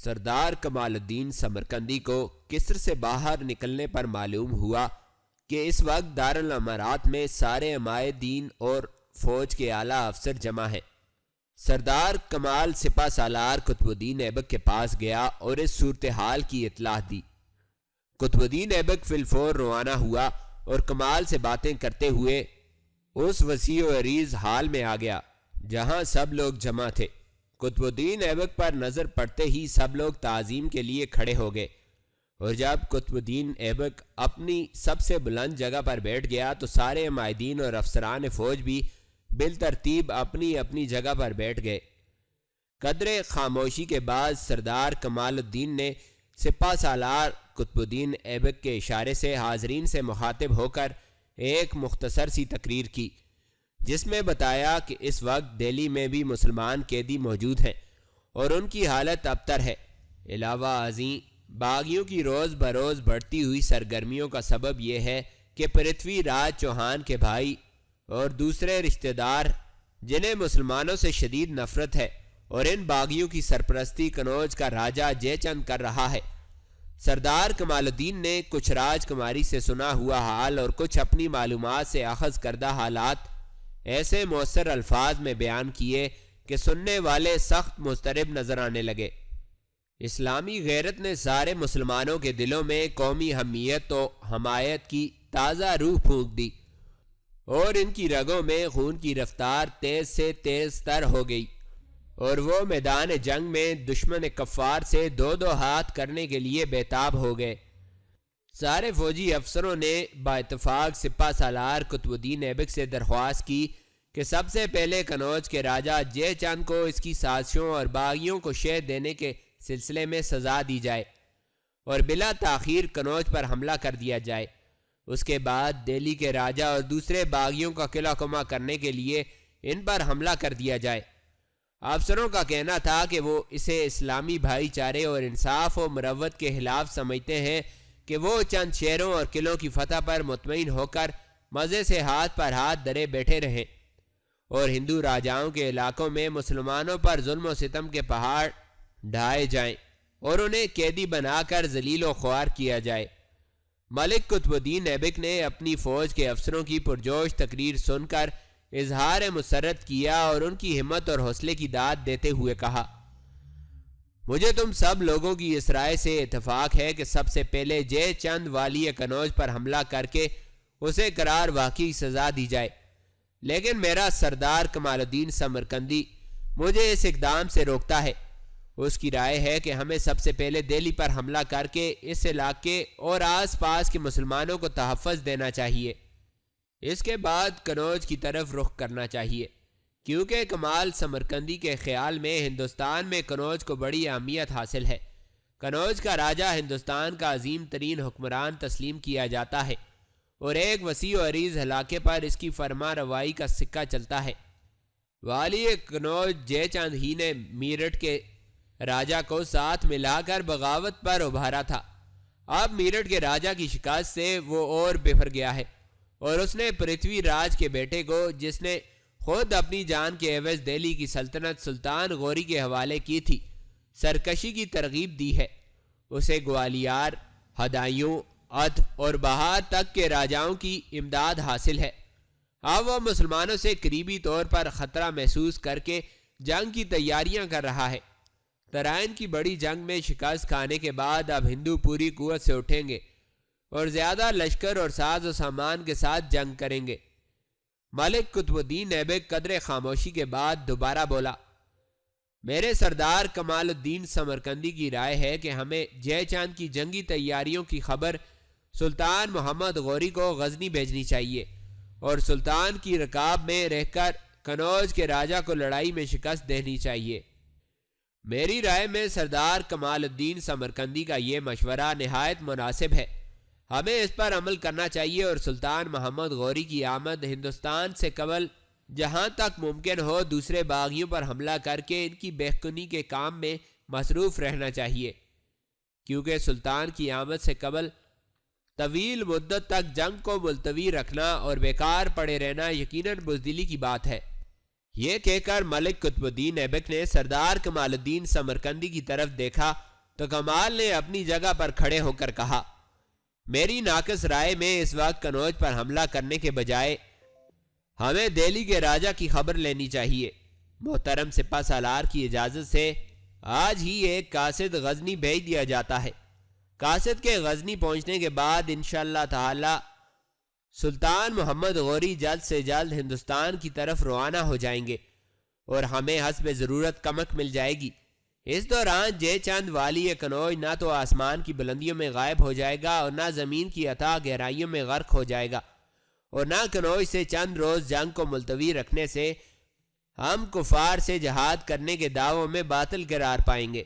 سردار کمال الدین سمرقندی کو کسر سے باہر نکلنے پر معلوم ہوا کہ اس وقت دارالامارات میں سارے عمائے دین اور فوج کے اعلیٰ افسر جمع ہیں۔ سردار کمال سپہ سالار قطب الدین ایبک کے پاس گیا اور اس صورتحال کی اطلاع دی۔ قطب الدین ایبک فی الفور روانہ ہوا اور کمال سے باتیں کرتے ہوئے اس وسیع و عریض حال میں آ گیا جہاں سب لوگ جمع تھے۔ قطب الدین ایبک پر نظر پڑتے ہی سب لوگ تعظیم کے لیے کھڑے ہو گئے، اور جب قطب الدین ایبک اپنی سب سے بلند جگہ پر بیٹھ گیا تو سارے عمائدین اور افسران فوج بھی بالترتیب اپنی اپنی جگہ پر بیٹھ گئے۔ قدر خاموشی کے بعد سردار کمال الدین نے سپہ سالار قطب الدین ایبک کے اشارے سے حاضرین سے مخاطب ہو کر ایک مختصر سی تقریر کی، جس میں بتایا کہ اس وقت دہلی میں بھی مسلمان قیدی موجود ہیں اور ان کی حالت ابتر ہے۔ علاوہ ازیں باغیوں کی روز بروز بڑھتی ہوئی سرگرمیوں کا سبب یہ ہے کہ پرتھوی راج چوہان کے بھائی اور دوسرے رشتہ دار جنہیں مسلمانوں سے شدید نفرت ہے اور ان باغیوں کی سرپرستی کنوج کا راجہ جے چند کر رہا ہے۔ سردار کمال الدین نے کچھ راج کماری سے سنا ہوا حال اور کچھ اپنی معلومات سے اخذ کردہ حالات ایسے مؤثر الفاظ میں بیان کیے کہ سننے والے سخت مضطرب نظر آنے لگے۔ اسلامی غیرت نے سارے مسلمانوں کے دلوں میں قومی حمیت و حمایت کی تازہ روح پھونک دی اور ان کی رگوں میں خون کی رفتار تیز سے تیز تر ہو گئی، اور وہ میدان جنگ میں دشمن کفار سے دو دو ہاتھ کرنے کے لیے بیتاب ہو گئے۔ سارے فوجی افسروں نے با اتفاق سپہ سالار قطب الدین ایبک سے درخواست کی کہ سب سے پہلے کنوج کے راجہ جے چند کو اس کی سازشوں اور باغیوں کو شہ دینے کے سلسلے میں سزا دی جائے اور بلا تاخیر کنوج پر حملہ کر دیا جائے۔ اس کے بعد دہلی کے راجہ اور دوسرے باغیوں کا قلعہ کما کرنے کے لیے ان پر حملہ کر دیا جائے۔ افسروں کا کہنا تھا کہ وہ اسے اسلامی بھائی چارے اور انصاف و مروت کے خلاف سمجھتے ہیں کہ وہ چند شہروں اور قلعوں کی فتح پر مطمئن ہو کر مزے سے ہاتھ پر ہاتھ دھرے بیٹھے رہیں اور ہندو راجاؤں کے علاقوں میں مسلمانوں پر ظلم و ستم کے پہاڑ ڈھائے جائیں اور انہیں قیدی بنا کر ذلیل و خوار کیا جائے۔ ملک قطب الدین ایبک نے اپنی فوج کے افسروں کی پرجوش تقریر سن کر اظہار مسرت کیا اور ان کی ہمت اور حوصلے کی داد دیتے ہوئے کہا، مجھے تم سب لوگوں کی اس رائے سے اتفاق ہے کہ سب سے پہلے جے چند والی کنوج پر حملہ کر کے اسے قرار واقعی سزا دی جائے، لیکن میرا سردار کمال الدین سمرقندی مجھے اس اقدام سے روکتا ہے۔ اس کی رائے ہے کہ ہمیں سب سے پہلے دہلی پر حملہ کر کے اس علاقے اور آس پاس کے مسلمانوں کو تحفظ دینا چاہیے، اس کے بعد کنوج کی طرف رخ کرنا چاہیے، کیونکہ کمال سمرقندی کے خیال میں ہندوستان میں کنوج کو بڑی اہمیت حاصل ہے۔ کنوج کا راجہ ہندوستان کا عظیم ترین حکمران تسلیم کیا جاتا ہے اور ایک وسیع و عریض علاقے پر اس کی فرما روائی کا سکہ چلتا ہے۔ والی کنوج جے چند ہی نے میرٹھ کے راجہ کو ساتھ ملا کر بغاوت پر ابھارا تھا۔ اب میرٹھ کے راجہ کی شکست سے وہ اور بفر گیا ہے اور اس نے پرتھوی راج کے بیٹے کو، جس نے خود اپنی جان کے عوض دہلی کی سلطنت سلطان غوری کے حوالے کی تھی، سرکشی کی ترغیب دی ہے۔ اسے گوالیار، ہدایوں، ادھ اور بہار تک کے راجاؤں کی امداد حاصل ہے۔ اب وہ مسلمانوں سے قریبی طور پر خطرہ محسوس کر کے جنگ کی تیاریاں کر رہا ہے۔ ترائن کی بڑی جنگ میں شکست کھانے کے بعد اب ہندو پوری قوت سے اٹھیں گے اور زیادہ لشکر اور ساز و سامان کے ساتھ جنگ کریں گے۔ ملک قطب الدین ایبک قدر خاموشی کے بعد دوبارہ بولا، میرے سردار کمال الدین سمرقندی کی رائے ہے کہ ہمیں جے چاند کی جنگی تیاریوں کی خبر سلطان محمد غوری کو غزنی بھیجنی چاہیے اور سلطان کی رکاب میں رہ کر کنوج کے راجہ کو لڑائی میں شکست دینی چاہیے۔ میری رائے میں سردار کمال الدین سمرقندی کا یہ مشورہ نہایت مناسب ہے۔ ہمیں اس پر عمل کرنا چاہیے اور سلطان محمد غوری کی آمد ہندوستان سے قبل جہاں تک ممکن ہو دوسرے باغیوں پر حملہ کر کے ان کی بہکونی کے کام میں مصروف رہنا چاہیے، کیونکہ سلطان کی آمد سے قبل طویل مدت تک جنگ کو ملتوی رکھنا اور بیکار پڑے رہنا یقیناً بزدلی کی بات ہے۔ یہ کہہ کر ملک قطب الدین ایبک نے سردار کمال الدین سمرقندی کی طرف دیکھا تو کمال نے اپنی جگہ پر کھڑے ہو کر کہا، میری ناقص رائے میں اس وقت کنوج پر حملہ کرنے کے بجائے ہمیں دہلی کے راجہ کی خبر لینی چاہیے۔ محترم سپہ سالار کی اجازت سے آج ہی ایک قاصد غزنی بھیج دیا جاتا ہے۔ قاصد کے غزنی پہنچنے کے بعد انشاءاللہ تعالی سلطان محمد غوری جلد سے جلد ہندوستان کی طرف روانہ ہو جائیں گے اور ہمیں حسب ضرورت کمک مل جائے گی۔ اس دوران جے چند والی کنوج نہ تو آسمان کی بلندیوں میں غائب ہو جائے گا اور نہ زمین کی اتھاہ گہرائیوں میں غرق ہو جائے گا، اور نہ کنوج سے چند روز جنگ کو ملتوی رکھنے سے ہم کفار سے جہاد کرنے کے دعووں میں باطل قرار پائیں گے۔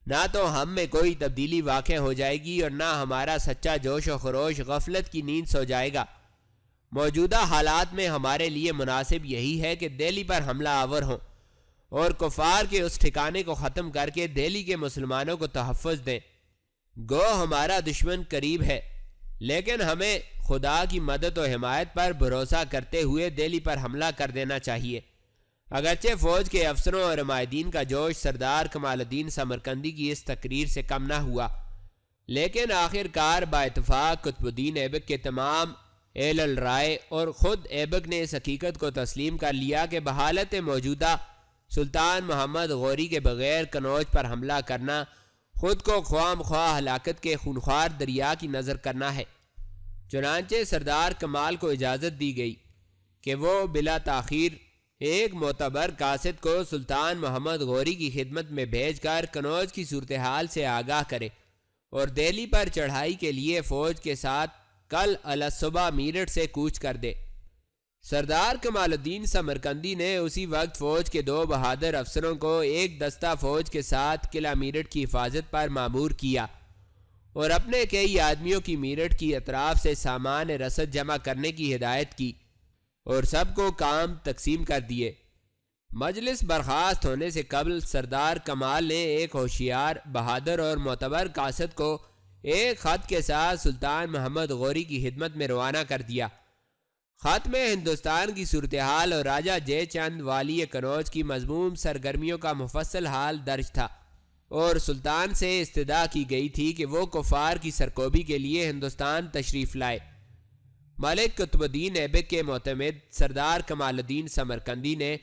نہ تو ہم میں کوئی تبدیلی واقع ہو جائے گی اور نہ ہمارا سچا جوش و خروش غفلت کی نیند سو جائے گا۔ موجودہ حالات میں ہمارے لیے مناسب یہی ہے کہ دہلی پر حملہ آور ہوں اور کفار کے اس ٹھکانے کو ختم کر کے دہلی کے مسلمانوں کو تحفظ دیں۔ گو ہمارا دشمن قریب ہے، لیکن ہمیں خدا کی مدد و حمایت پر بھروسہ کرتے ہوئے دہلی پر حملہ کر دینا چاہیے۔ اگرچہ فوج کے افسروں اور عمائدین کا جوش سردار کمال الدین سمرقندی کی اس تقریر سے کم نہ ہوا، لیکن آخر کار با اتفاق قطب الدین ایبک کے تمام اہل الرائے اور خود ایبک نے اس حقیقت کو تسلیم کر لیا کہ بحالت موجودہ سلطان محمد غوری کے بغیر کنوج پر حملہ کرنا خود کو خواہ مخواہ ہلاکت کے خونخوار دریا کی نظر کرنا ہے۔ چنانچہ سردار کمال کو اجازت دی گئی کہ وہ بلا تاخیر ایک معتبر قاصد کو سلطان محمد غوری کی خدمت میں بھیج کر کنوج کی صورتحال سے آگاہ کرے اور دہلی پر چڑھائی کے لیے فوج کے ساتھ کل الصبح میرٹھ سے کوچ کر دے۔ سردار کمال الدین سمرقندی نے اسی وقت فوج کے 2 بہادر افسروں کو ایک دستہ فوج کے ساتھ قلعہ میرٹھ کی حفاظت پر مامور کیا اور اپنے کئی آدمیوں کی میرٹھ کی اطراف سے سامان رسد جمع کرنے کی ہدایت کی اور سب کو کام تقسیم کر دیے۔ مجلس برخاست ہونے سے قبل سردار کمال نے ایک ہوشیار، بہادر اور معتبر قاصد کو ایک خط کے ساتھ سلطان محمد غوری کی خدمت میں روانہ کر دیا۔ خط میں ہندوستان کی صورتحال اور راجہ جے چند والی کنوج کی مذموم سرگرمیوں کا مفصل حال درج تھا اور سلطان سے استدعا کی گئی تھی کہ وہ کفار کی سرکوبی کے لیے ہندوستان تشریف لائے۔ ملک قطب الدین ایبک کے معتمد سردار کمال الدین سمرقندی نے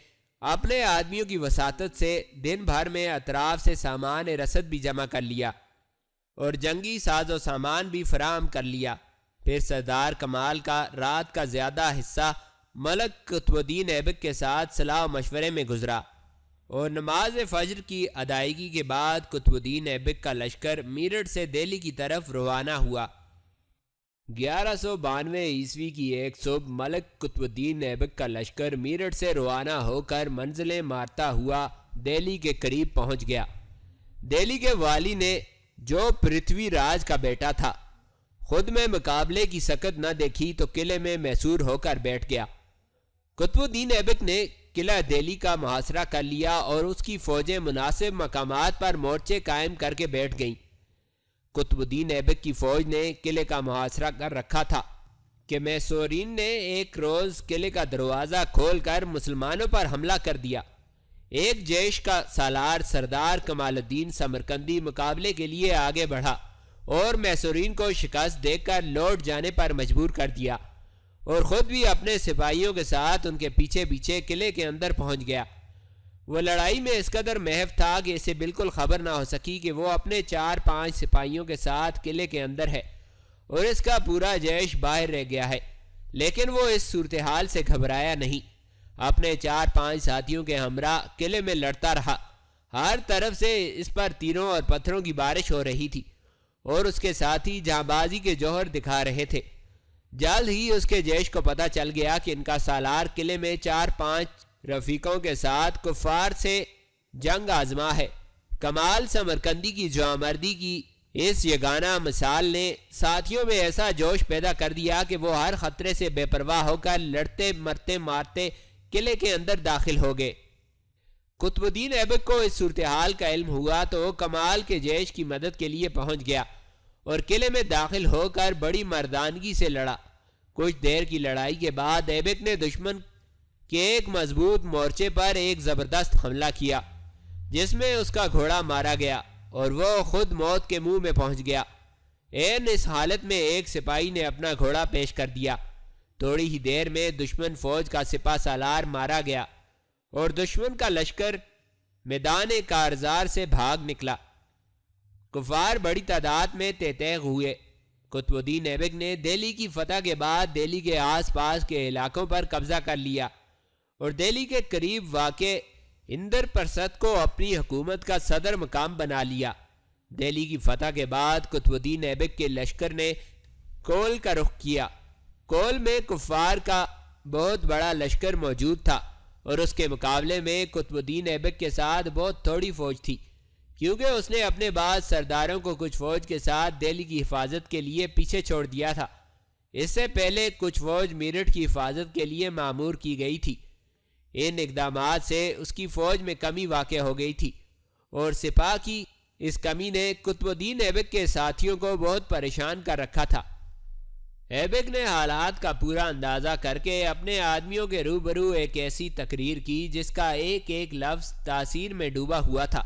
اپنے آدمیوں کی وساطت سے دن بھر میں اطراف سے سامان رسد بھی جمع کر لیا اور جنگی ساز و سامان بھی فراہم کر لیا۔ پھر سردار کمال کا رات کا زیادہ حصہ ملک قطب الدین ایبک کے ساتھ صلاح و مشورے میں گزرا اور نماز فجر کی ادائیگی کے بعد قطب الدین ایبک کا لشکر میرٹھ سے دہلی کی طرف روانہ ہوا۔ 1192 عیسوی کی ایک صبح ملک قطب الدین ایبک کا لشکر میرٹھ سے روانہ ہو کر منزلیں مارتا ہوا دہلی کے قریب پہنچ گیا۔ دہلی کے والی نے، جو پرتھوی راج کا بیٹا تھا، خود میں مقابلے کی سکت نہ دیکھی تو قلعے میں محصور ہو کر بیٹھ گیا۔ قطب الدین ایبک نے قلعہ دہلی کا محاصرہ کر لیا اور اس کی فوجیں مناسب مقامات پر مورچے قائم کر کے بیٹھ گئیں۔ قطب الدین ایبک کی فوج نے قلعے کا محاصرہ کر رکھا تھا کہ میسورین نے ایک روز قلعے کا دروازہ کھول کر مسلمانوں پر حملہ کر دیا۔ ایک جیش کا سالار سردار کمال الدین سمرقندی مقابلے کے لیے آگے بڑھا اور میسورین کو شکست دے کر لوٹ جانے پر مجبور کر دیا اور خود بھی اپنے سپاہیوں کے ساتھ ان کے پیچھے پیچھے قلعے کے اندر پہنچ گیا۔ وہ لڑائی میں اس قدر محو تھا کہ اسے بالکل خبر نہ ہو سکی کہ وہ اپنے 4-5 سپاہیوں کے ساتھ قلعے کے اندر ہے اور اس کا پورا جیش باہر رہ گیا ہے، لیکن وہ اس صورتحال سے گھبرایا نہیں، اپنے 4-5 ساتھیوں کے ہمراہ قلعے میں لڑتا رہا۔ ہر طرف سے اس پر تیروں اور پتھروں کی بارش ہو رہی تھی اور اس کے ساتھی جہاں بازی کے جوہر دکھا رہے تھے۔ جلد ہی اس کے جیش کو پتہ چل گیا کہ ان کا سالار قلعے میں 4-5 رفیقوں کے ساتھ کفار سے جنگ آزما ہے۔ کمال سمرقندی کی جوامردی کی اس یگانہ مثال نے ساتھیوں میں ایسا جوش پیدا کر دیا کہ وہ ہر خطرے سے بے پرواہ ہو کر لڑتے مرتے مارتے قلعے کے اندر داخل ہو گئے۔ قطب الدین ایبک کو اس صورتحال کا علم ہوا تو وہ کمال کے جیش کی مدد کے لیے پہنچ گیا اور قلعے میں داخل ہو کر بڑی مردانگی سے لڑا۔ کچھ دیر کی لڑائی کے بعد ایبک نے دشمن کے ایک مضبوط مورچے پر ایک زبردست حملہ کیا جس میں اس کا گھوڑا مارا گیا اور وہ خود موت کے منہ میں پہنچ گیا۔ اس حالت میں ایک سپاہی نے اپنا گھوڑا پیش کر دیا۔ تھوڑی ہی دیر میں دشمن فوج کا سپہ سالار مارا گیا اور دشمن کا لشکر میدان کارزار سے بھاگ نکلا۔ کفار بڑی تعداد میں تیتیغ ہوئے۔ قطب الدین ایبک نے دہلی کی فتح کے بعد دہلی کے آس پاس کے علاقوں پر قبضہ کر لیا اور دہلی کے قریب واقع اندر پرست کو اپنی حکومت کا صدر مقام بنا لیا۔ دہلی کی فتح کے بعد قطب الدین ایبک کے لشکر نے کول کا رخ کیا۔ کول میں کفار کا بہت بڑا لشکر موجود تھا اور اس کے مقابلے میں قطب الدین ایبک کے ساتھ بہت تھوڑی فوج تھی، کیونکہ اس نے اپنے بعض سرداروں کو کچھ فوج کے ساتھ دہلی کی حفاظت کے لیے پیچھے چھوڑ دیا تھا۔ اس سے پہلے کچھ فوج میرٹھ کی حفاظت کے لیے مامور کی گئی تھی۔ ان اقدامات سے اس کی فوج میں کمی واقع ہو گئی تھی اور سپاہ کی اس کمی نے قطب الدین ایبک کے ساتھیوں کو بہت پریشان کر رکھا تھا۔ ایبک نے حالات کا پورا اندازہ کر کے اپنے آدمیوں کے روبرو ایک ایسی تقریر کی جس کا ایک ایک لفظ تاثیر میں ڈوبا ہوا تھا۔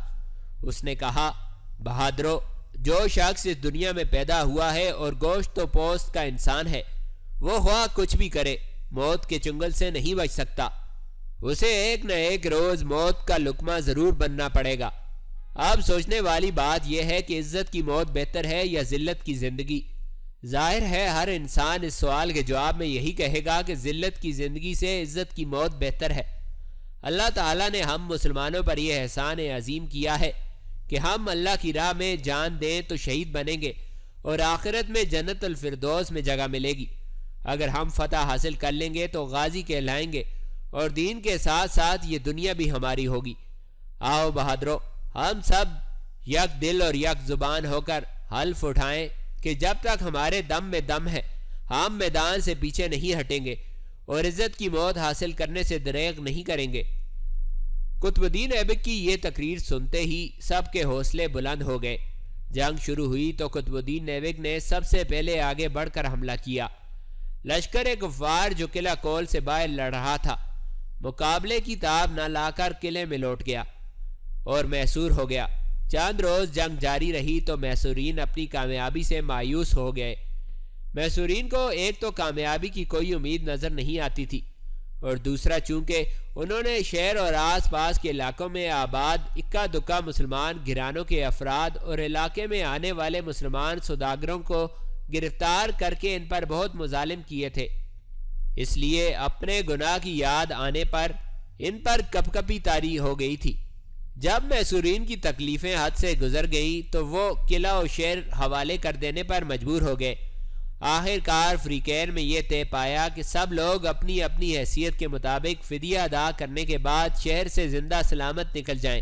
اس نے کہا، بہادرو، جو شخص اس دنیا میں پیدا ہوا ہے اور گوشت و پوست کا انسان ہے، وہ خواہ کچھ بھی کرے موت کے چنگل سے نہیں بچ سکتا۔ اسے ایک نہ ایک روز موت کا لقمہ ضرور بننا پڑے گا۔ اب سوچنے والی بات یہ ہے کہ عزت کی موت بہتر ہے یا ذلت کی زندگی؟ ظاہر ہے ہر انسان اس سوال کے جواب میں یہی کہے گا کہ ذلت کی زندگی سے عزت کی موت بہتر ہے۔ اللہ تعالیٰ نے ہم مسلمانوں پر یہ احسان عظیم کیا ہے کہ ہم اللہ کی راہ میں جان دیں تو شہید بنیں گے اور آخرت میں جنت الفردوس میں جگہ ملے گی۔ اگر ہم فتح حاصل کر لیں گے تو غازی کہلائیں گے اور دین کے ساتھ ساتھ یہ دنیا بھی ہماری ہوگی۔ آؤ بہادرو، ہم سب یک دل اور یک زبان ہو کر حلف اٹھائیں کہ جب تک ہمارے دم میں دم ہے ہم میدان سے پیچھے نہیں ہٹیں گے اور عزت کی موت حاصل کرنے سے دریغ نہیں کریں گے۔ قطب الدین ایبک کی یہ تقریر سنتے ہی سب کے حوصلے بلند ہو گئے۔ جنگ شروع ہوئی تو قطب الدین ایبک نے سب سے پہلے آگے بڑھ کر حملہ کیا۔ لشکر کفار جو قلعہ کول سے باہر لڑ رہا تھا مقابلے کی تاب نہ لا کر قلعے میں لوٹ گیا اور محصور ہو گیا۔ چند روز جنگ جاری رہی تو محصورین اپنی کامیابی سے مایوس ہو گئے۔ محصورین کو ایک تو کامیابی کی کوئی امید نظر نہیں آتی تھی اور دوسرا چونکہ انہوں نے شہر اور آس پاس کے علاقوں میں آباد اکا دکا مسلمان گھرانوں کے افراد اور علاقے میں آنے والے مسلمان سوداگروں کو گرفتار کر کے ان پر بہت مظالم کیے تھے، اس لیے اپنے گناہ کی یاد آنے پر ان پر کپ کپی طاری ہو گئی تھی۔ جب محصورین کی تکلیفیں حد سے گزر گئیں تو وہ قلعہ و شہر حوالے کر دینے پر مجبور ہو گئے۔ آخر کار فریقین میں یہ طے پایا کہ سب لوگ اپنی اپنی حیثیت کے مطابق فدیہ ادا کرنے کے بعد شہر سے زندہ سلامت نکل جائیں۔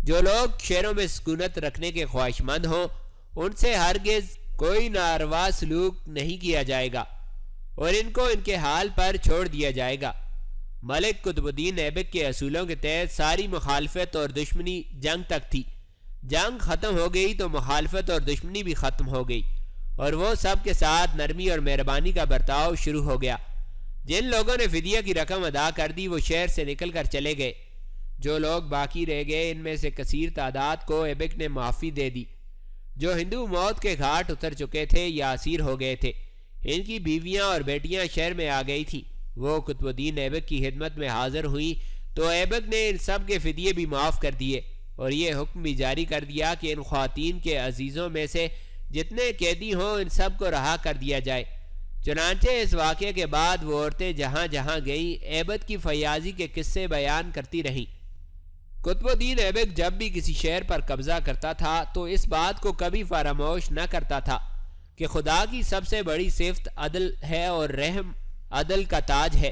جو لوگ شہروں میں سکونت رکھنے کے خواہش مند ہوں ان سے ہرگز کوئی ناروا سلوک نہیں کیا جائے گا اور ان کو ان کے حال پر چھوڑ دیا جائے گا۔ ملک قطب الدین ایبک کے اصولوں کے تحت ساری مخالفت اور دشمنی جنگ تک تھی۔ جنگ ختم ہو گئی تو مخالفت اور دشمنی بھی ختم ہو گئی اور وہ سب کے ساتھ نرمی اور مہربانی کا برتاؤ شروع ہو گیا۔ جن لوگوں نے فدیہ کی رقم ادا کر دی وہ شہر سے نکل کر چلے گئے۔ جو لوگ باقی رہ گئے ان میں سے کثیر تعداد کو ایبک نے معافی دے دی۔ جو ہندو موت کے گھاٹ اتر چکے تھے یا اسیر ہو گئے تھے، ان کی بیویاں اور بیٹیاں شہر میں آ گئی تھیں، وہ قطب الدین ایبک کی خدمت میں حاضر ہوئیں تو ایبک نے ان سب کے فدیے بھی معاف کر دیے اور یہ حکم بھی جاری کر دیا کہ ان خواتین کے عزیزوں میں سے جتنے قیدی ہوں ان سب کو رہا کر دیا جائے۔ چنانچہ اس واقعے کے بعد وہ عورتیں جہاں جہاں گئیں ایبک کی فیاضی کے قصے بیان کرتی رہیں۔ قطب الدین ایبک جب بھی کسی شہر پر قبضہ کرتا تھا تو اس بات کو کبھی فراموش نہ کرتا تھا کہ خدا کی سب سے بڑی صفت عدل ہے اور رحم عدل کا تاج ہے۔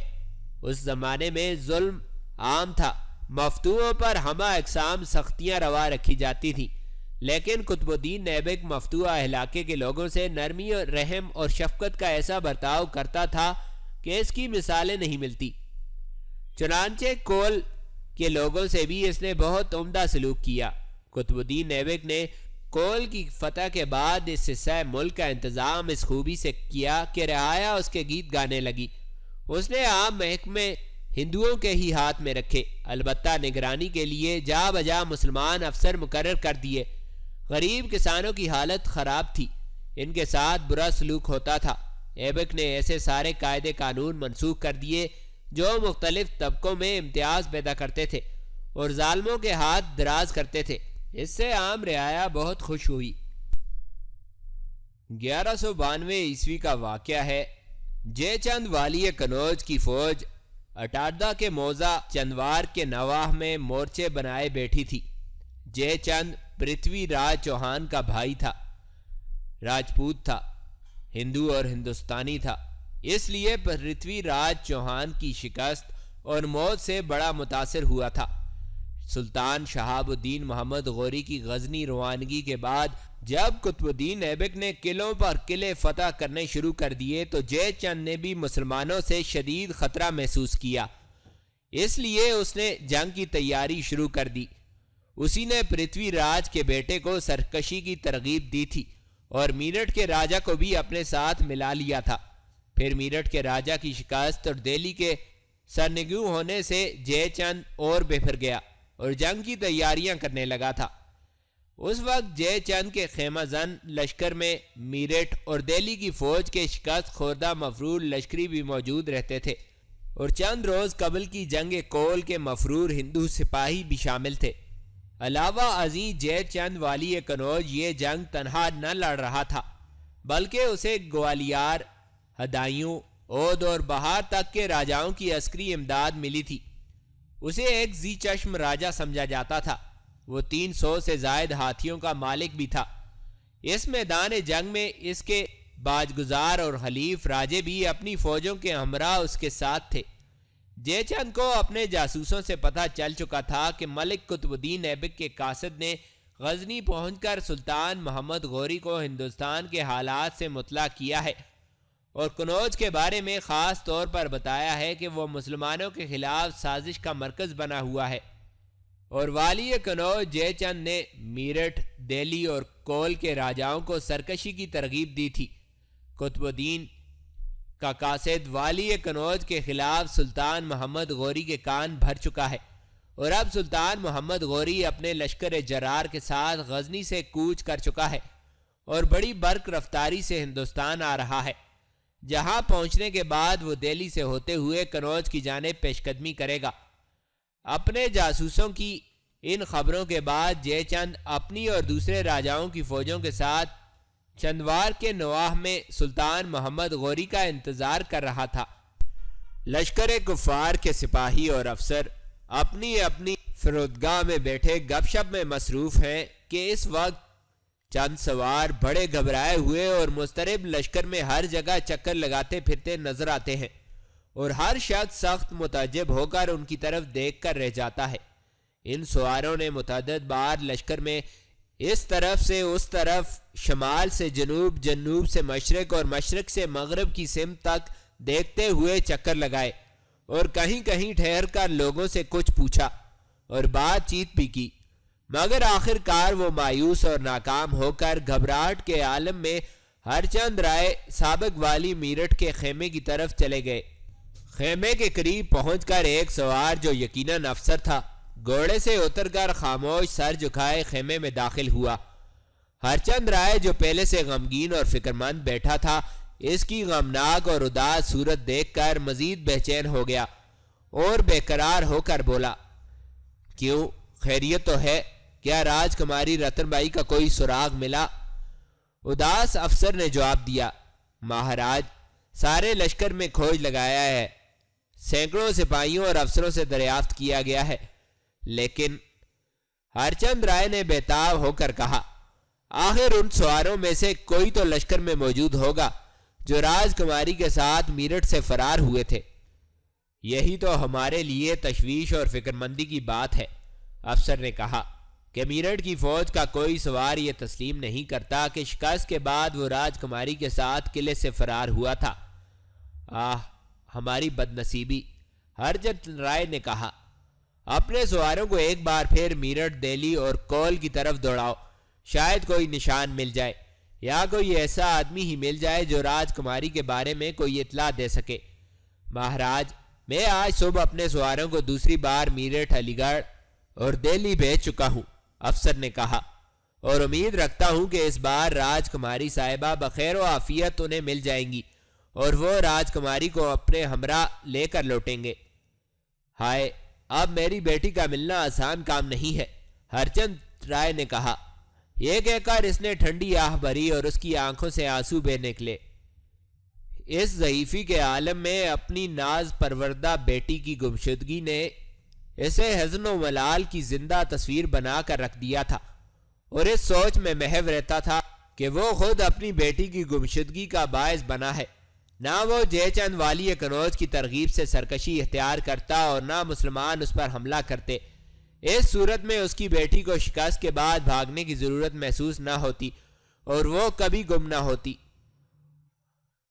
اس زمانے میں ظلم عام تھا، مفتوحوں پر ہمہ اقسام سختیاں روا رکھی جاتی تھیں، لیکن قطب الدین ایبک مفتوحہ علاقے کے لوگوں سے نرمی اور رحم اور شفقت کا ایسا برتاؤ کرتا تھا کہ اس کی مثالیں نہیں ملتی۔ چنانچہ کول کے لوگوں سے بھی اس نے بہت عمدہ سلوک کیا۔ قطب الدین ایبک نے کول کی فتح کے بعد اس حصہ ملک کا انتظام اس خوبی سے کیا کہ رعایا اس کے گیت گانے لگی۔ اس نے عام محکمے ہندوؤں کے ہی ہاتھ میں رکھے، البتہ نگرانی کے لیے جا بجا مسلمان افسر مقرر کر دیے۔ غریب کسانوں کی حالت خراب تھی، ان کے ساتھ برا سلوک ہوتا تھا۔ ایبک نے ایسے سارے قاعدے قانون منسوخ کر دیے جو مختلف طبقوں میں امتیاز پیدا کرتے تھے اور ظالموں کے ہاتھ دراز کرتے تھے۔ اس سے عام رعایا بہت خوش ہوئی۔ 1192 عیسوی کا واقعہ ہے۔ جے چند والی کنوج کی فوج اٹاردہ کے موضع چندوار کے نواح میں مورچے بنائے بیٹھی تھی۔ جے چند پرتھوی راج چوہان کا بھائی تھا، راجپوت تھا، ہندو اور ہندوستانی تھا، اس لیے پرتھوی راج چوہان کی شکست اور موت سے بڑا متاثر ہوا تھا۔ سلطان شہاب الدین محمد غوری کی غزنی روانگی کے بعد جب قطب الدین ایبک نے قلعوں پر قلعے فتح کرنے شروع کر دیے تو جے چند نے بھی مسلمانوں سے شدید خطرہ محسوس کیا، اس لیے اس نے جنگ کی تیاری شروع کر دی۔ اسی نے پرتھوی راج کے بیٹے کو سرکشی کی ترغیب دی تھی اور میرٹھ کے راجہ کو بھی اپنے ساتھ ملا لیا تھا۔ پھر میرٹھ کے راجہ کی شکست اور دہلی کے سرنگوں ہونے سے جے چند اور بفر گیا اور جنگ کی تیاریاں کرنے لگا تھا۔ اس وقت جے چند کے خیمہ زن لشکر میں میرٹھ اور دہلی کی فوج کے شکست خوردہ مفرور لشکری بھی موجود رہتے تھے اور چند روز قبل کی جنگ کول کے مفرور ہندو سپاہی بھی شامل تھے۔ علاوہ ازیں جے چند والی کنوج یہ جنگ تنہا نہ لڑ رہا تھا بلکہ اسے گوالیار، ہدایوں، اودھ اور بہار تک کے راجاؤں کی عسکری امداد ملی تھی۔ اسے ایک ذی چشم راجہ سمجھا جاتا تھا، وہ 300 سے زائد ہاتھیوں کا مالک بھی تھا۔ اس میدان جنگ میں اس کے باجگزار اور حلیف راجے بھی اپنی فوجوں کے ہمراہ اس کے ساتھ تھے۔ جے چند کو اپنے جاسوسوں سے پتہ چل چکا تھا کہ ملک قطب الدین ایبک کے قاصد نے غزنی پہنچ کر سلطان محمد غوری کو ہندوستان کے حالات سے مطلع کیا ہے اور کنوج کے بارے میں خاص طور پر بتایا ہے کہ وہ مسلمانوں کے خلاف سازش کا مرکز بنا ہوا ہے۔ اور والی کنوج جے چند نے میرٹھ، دہلی اور کول کے راجاؤں کو سرکشی کی ترغیب دی تھی۔ قطب الدین کا قاصد والی کنوج کے خلاف سلطان محمد غوری کے کان بھر چکا ہے اور اب سلطان محمد غوری اپنے لشکر جرار کے ساتھ غزنی سے کوچ کر چکا ہے اور بڑی برق رفتاری سے ہندوستان آ رہا ہے، جہاں پہنچنے کے بعد وہ دہلی سے ہوتے ہوئے کنوج کی جانب پیش قدمی کرے گا۔ اپنے جاسوسوں کی ان خبروں کے بعد جے چند اپنی اور دوسرے راجاؤں کی فوجوں کے ساتھ چندوار کے نواح میں سلطان محمد غوری کا انتظار کر رہا تھا۔ لشکر کفار کے سپاہی اور افسر اپنی اپنی فرودگاہ میں بیٹھے گپ شپ میں مصروف ہیں کہ اس وقت چند سوار بڑے گھبرائے ہوئے اور مضطرب لشکر میں ہر جگہ چکر لگاتے پھرتے نظر آتے ہیں اور ہر شخص سخت متعجب ہو کر ان کی طرف دیکھ کر رہ جاتا ہے۔ ان سواروں نے متعدد بار لشکر میں اس طرف سے اس طرف، شمال سے جنوب، جنوب سے مشرق اور مشرق سے مغرب کی سمت تک دیکھتے ہوئے چکر لگائے اور کہیں کہیں ٹھہر کر لوگوں سے کچھ پوچھا اور بات چیت بھی کی، مگر آخر کار وہ مایوس اور ناکام ہو کر گھبراہٹ کے عالم میں ہر چند رائے سابق والی میرٹھ کے خیمے کی طرف چلے گئے۔ خیمے کے قریب پہنچ کر ایک سوار جو یقیناً افسر تھا گھوڑے سے اتر کر خاموش سر جھکائے خیمے میں داخل ہوا۔ ہر چند رائے جو پہلے سے غمگین اور فکر مند بیٹھا تھا اس کی غمناک اور اداس صورت دیکھ کر مزید بے چین ہو گیا اور بے قرار ہو کر بولا، کیوں، خیریت تو ہے؟ کیا راج کماری رتن بائی کا کوئی سراغ ملا؟ اداس افسر نے جواب دیا، مہاراج، سارے لشکر میں کھوج لگایا ہے، سینکڑوں سپاہیوں اور افسروں سے دریافت کیا گیا ہے، لیکن ہر چند رائے نے بےتاب ہو کر کہا، آخر ان سواروں میں سے کوئی تو لشکر میں موجود ہوگا جو راج کماری کے ساتھ میرٹھ سے فرار ہوئے تھے۔ یہی تو ہمارے لیے تشویش اور فکر مندی کی بات ہے، افسر نے کہا کہ میرٹھ کی فوج کا کوئی سوار یہ تسلیم نہیں کرتا کہ شکست کے بعد وہ راج کماری کے ساتھ قلعے سے فرار ہوا تھا۔ ہماری بد نصیبی، ہر چند رائے نے کہا، اپنے سواروں کو ایک بار پھر میرٹھ، دہلی اور کول کی طرف دوڑاؤ، شاید کوئی نشان مل جائے یا کوئی ایسا آدمی ہی مل جائے جو راج کماری کے بارے میں کوئی اطلاع دے سکے۔ مہاراج، میں آج صبح اپنے سواروں کو دوسری بار میرٹھ، علی گڑھ اور دہلی بھیج چکا ہوں، افسر نے کہا، اور امید رکھتا ہوں کہ اس بار راج کماری صاحبہ بخیر و عافیت انہیں مل جائیں گی اور وہ راج کماری کو اپنے ہمراہ لے کر لوٹیں گے۔ ہائے، اب میری بیٹی کا ملنا آسان کام نہیں ہے، ہرچند رائے نے کہا۔ یہ کہہ کر اس نے ٹھنڈی آہ بھری اور اس کی آنکھوں سے آنسو بہ نکلے۔ اس ضعیفی کے عالم میں اپنی ناز پروردہ بیٹی کی گمشدگی نے اسے حزن و ملال کی زندہ تصویر بنا کر رکھ دیا تھا، اور اس سوچ میں محو رہتا تھا کہ وہ خود اپنی بیٹی کی گمشدگی کا باعث بنا ہے۔ نہ وہ جے چند والی کنوج کی ترغیب سے سرکشی اختیار کرتا اور نہ مسلمان اس پر حملہ کرتے۔ اس صورت میں اس کی بیٹی کو شکست کے بعد بھاگنے کی ضرورت محسوس نہ ہوتی اور وہ کبھی گم نہ ہوتی۔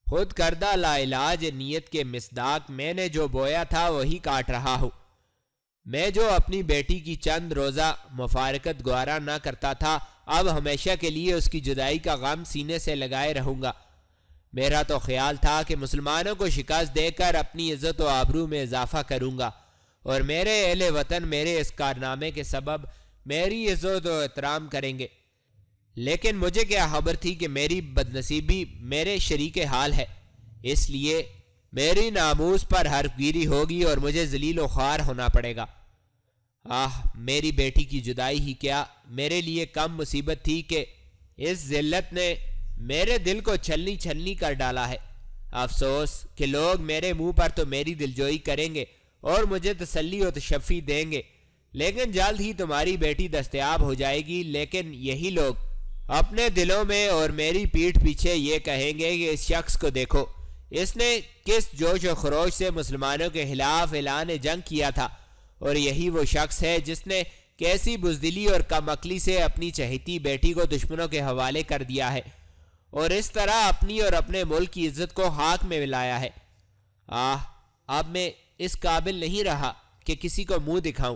خود کردہ لا علاج نیت کے مصداق میں نے جو بویا تھا وہی کاٹ رہا ہوں۔ میں جو اپنی بیٹی کی چند روزہ مفارقت گوارا نہ کرتا تھا، اب ہمیشہ کے لیے اس کی جدائی کا غم سینے سے لگائے رہوں گا۔ میرا تو خیال تھا کہ مسلمانوں کو شکست دے کر اپنی عزت و آبرو میں اضافہ کروں گا، اور میرے اہل وطن میرے اس کارنامے کے سبب میری عزت و احترام کریں گے، لیکن مجھے کیا خبر تھی کہ میری بدنصیبی میرے شریک حال ہے، اس لیے میری ناموس پر حرف گیری ہوگی اور مجھے ذلیل و خوار ہونا پڑے گا۔ میری بیٹی کی جدائی ہی کیا میرے لیے کم مصیبت تھی کہ اس ذلت نے میرے دل کو چھلنی چھلنی کر ڈالا ہے۔ افسوس کہ لوگ میرے منہ پر تو میری دلجوئی کریں گے اور مجھے تسلی و تشفی دیں گے، لیکن جلد ہی تمہاری بیٹی دستیاب ہو جائے گی، لیکن یہی لوگ اپنے دلوں میں اور میری پیٹھ پیچھے یہ کہیں گے کہ اس شخص کو دیکھو، اس نے کس جوش و خروش سے مسلمانوں کے خلاف اعلان جنگ کیا تھا، اور یہی وہ شخص ہے جس نے کیسی بزدلی اور کم عقلی سے اپنی چہیتی بیٹی کو دشمنوں کے حوالے کر دیا ہے اور اس طرح اپنی اور اپنے ملک کی عزت کو خاک میں ملایا ہے۔ اب میں اس قابل نہیں رہا کہ کسی کو منہ دکھاؤں۔